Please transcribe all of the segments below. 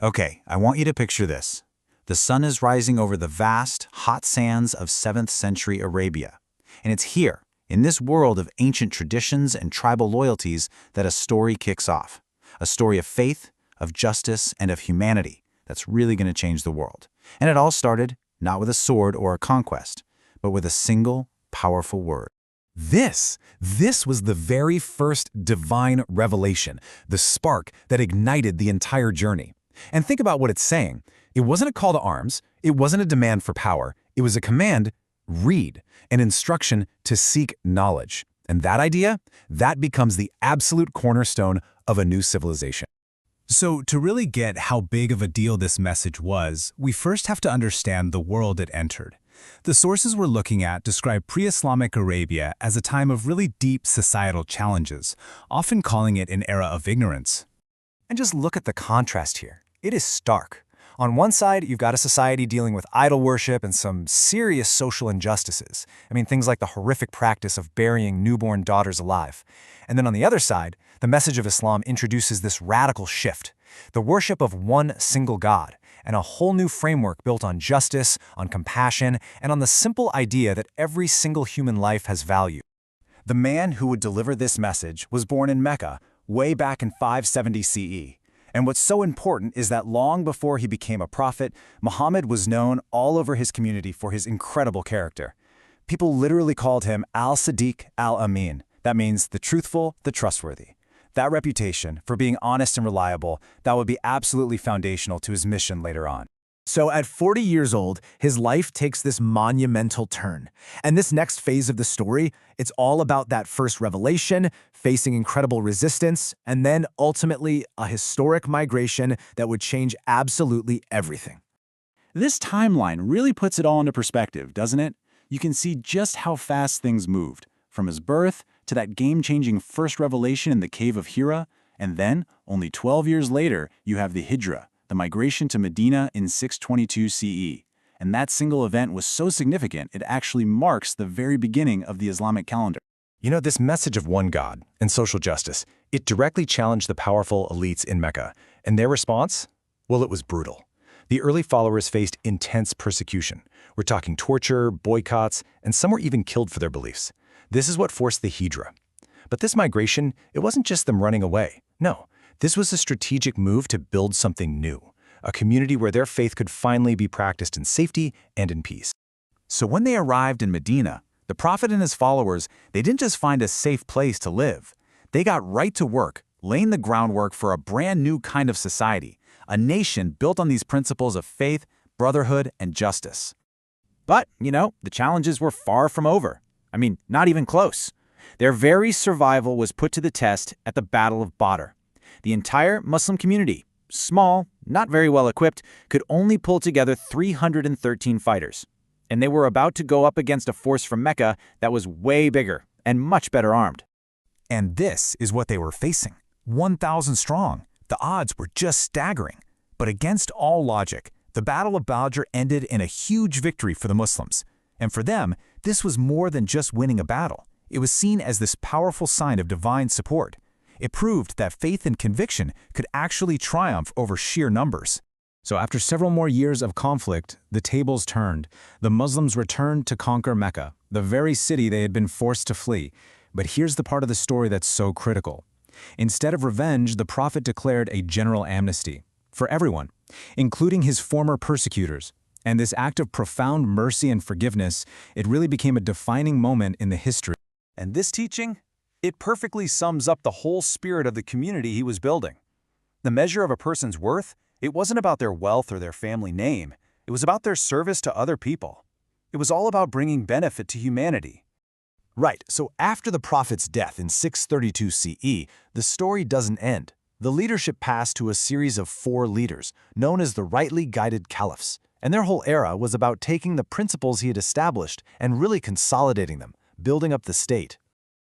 Okay, I want you to picture this. The sun is rising over the vast, hot sands of 7th century Arabia. And it's here, in this world of ancient traditions and tribal loyalties, that a story kicks off. A story of faith, of justice, and of humanity that's really going to change the world. And it all started not with a sword or a conquest, but with a single, powerful word. This was the very first divine revelation, the spark that ignited the entire journey. And think about what it's saying. It wasn't a call to arms, it wasn't a demand for power, it was a command, read, an instruction to seek knowledge. And that idea, that becomes the absolute cornerstone of a new civilization. So to really get how big of a deal this message was, we first have to understand the world it entered. The sources we're looking at describe pre-Islamic Arabia as a time of really deep societal challenges, often calling it an era of ignorance. And just look at the contrast here. It is stark. On one side, you've got a society dealing with idol worship and some serious social injustices. I mean, things like the horrific practice of burying newborn daughters alive. And then on the other side, the message of Islam introduces this radical shift, the worship of one single God, and a whole new framework built on justice, on compassion, and on the simple idea that every single human life has value. The man who would deliver this message was born in Mecca, way back in 570 CE. And what's so important is that long before he became a prophet, Muhammad was known all over his community for his incredible character. People literally called him al-Sadiq al-Amin. That means the truthful, the trustworthy. That reputation for being honest and reliable, that would be absolutely foundational to his mission later on. So at 40 years old, his life takes this monumental turn. And this next phase of the story, it's all about that first revelation, facing incredible resistance, and then ultimately a historic migration that would change absolutely everything. This timeline really puts it all into perspective, doesn't it? You can see just how fast things moved, from his birth to that game-changing first revelation in the cave of Hira, and then, only 12 years later, you have the Hijra, the migration to Medina in 622 CE. And that single event was so significant, it actually marks the very beginning of the Islamic calendar. You know, this message of one God and social justice, it directly challenged the powerful elites in Mecca. And their response? Well, it was brutal. The early followers faced intense persecution. We're talking torture, boycotts, and some were even killed for their beliefs. This is what forced the Hijra. But this migration, it wasn't just them running away. No, this was a strategic move to build something new, a community where their faith could finally be practiced in safety and in peace. So when they arrived in Medina, the Prophet and his followers, they didn't just find a safe place to live. They got right to work, laying the groundwork for a brand new kind of society, a nation built on these principles of faith, brotherhood, and justice. But, the challenges were far from over. I mean, not even close. Their very survival was put to the test at the Battle of Badr. The entire Muslim community, small, not very well equipped, could only pull together 313 fighters. And they were about to go up against a force from Mecca that was way bigger and much better armed. And this is what they were facing. 1,000 strong. The odds were just staggering. But against all logic, the Battle of Badr ended in a huge victory for the Muslims. And for them, this was more than just winning a battle. It was seen as this powerful sign of divine support. It proved that faith and conviction could actually triumph over sheer numbers. So after several more years of conflict, the tables turned. The Muslims returned to conquer Mecca, the very city they had been forced to flee. But here's the part of the story that's so critical. Instead of revenge, the Prophet declared a general amnesty for everyone, including his former persecutors. And this act of profound mercy and forgiveness, it really became a defining moment in the history. And this teaching, it perfectly sums up the whole spirit of the community he was building. The measure of a person's worth, it wasn't about their wealth or their family name. It was about their service to other people. It was all about bringing benefit to humanity. Right, so after the Prophet's death in 632 CE, the story doesn't end. The leadership passed to a series of 4 leaders, known as the rightly guided caliphs. And their whole era was about taking the principles he had established and really consolidating them, building up the state.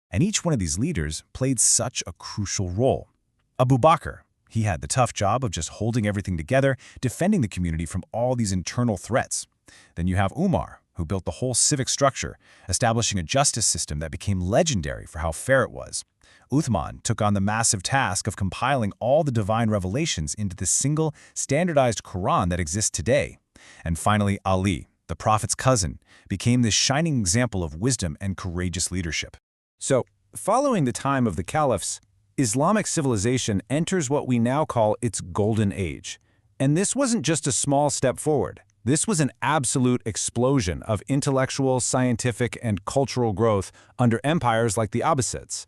And each one of these leaders played such a crucial role. Abu Bakr, he had the tough job of just holding everything together, defending the community from all these internal threats. Then you have Umar, who built the whole civic structure, establishing a justice system that became legendary for how fair it was. Uthman took on the massive task of compiling all the divine revelations into the single, standardized Quran that exists today. And finally, Ali, the Prophet's cousin, became this shining example of wisdom and courageous leadership. So, following the time of the caliphs, Islamic civilization enters what we now call its golden age. And this wasn't just a small step forward. This was an absolute explosion of intellectual, scientific, and cultural growth under empires like the Abbasids.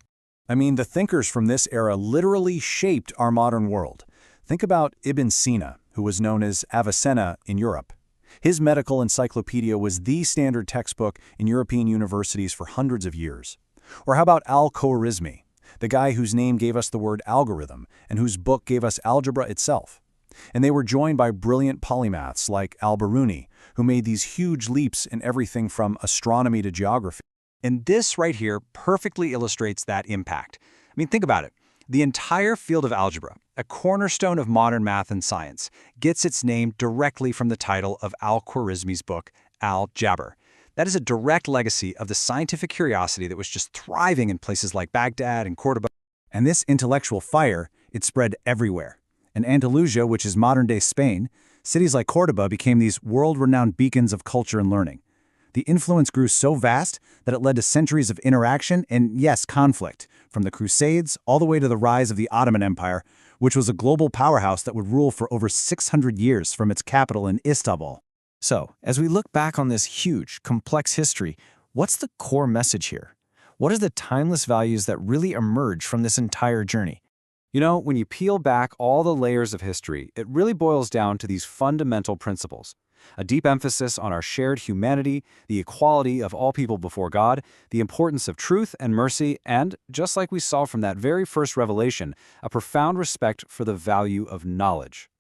I mean, the thinkers from this era literally shaped our modern world. Think about Ibn Sina, who was known as Avicenna in Europe. His medical encyclopedia was the standard textbook in European universities for hundreds of years. Or how about al-Khwarizmi, the guy whose name gave us the word algorithm and whose book gave us algebra itself? And they were joined by brilliant polymaths like al-Biruni, who made these huge leaps in everything from astronomy to geography. And this right here perfectly illustrates that impact. I mean, think about it. The entire field of algebra, a cornerstone of modern math and science, gets its name directly from the title of al-Khwarizmi's book, Al-Jabr. That is a direct legacy of the scientific curiosity that was just thriving in places like Baghdad and Cordoba. And this intellectual fire, it spread everywhere. In Andalusia, which is modern-day Spain, cities like Cordoba became these world-renowned beacons of culture and learning. The influence grew so vast that it led to centuries of interaction and, yes, conflict, from the Crusades all the way to the rise of the Ottoman Empire, which was a global powerhouse that would rule for over 600 years from its capital in Istanbul. So, as we look back on this huge, complex history, what's the core message here? What are the timeless values that really emerge from this entire journey? You know, when you peel back all the layers of history, it really boils down to these fundamental principles. A deep emphasis on our shared humanity, the equality of all people before God, the importance of truth and mercy, and, just like we saw from that very first revelation, a profound respect for the value of knowledge.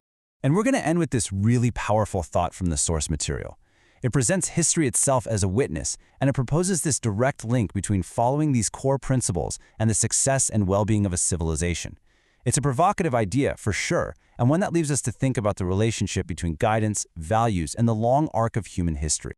And we're going to end with this really powerful thought from the source material. It presents history itself as a witness, and it proposes this direct link between following these core principles and the success and well-being of a civilization. It's a provocative idea, for sure, and one that leaves us to think about the relationship between guidance, values, and the long arc of human history.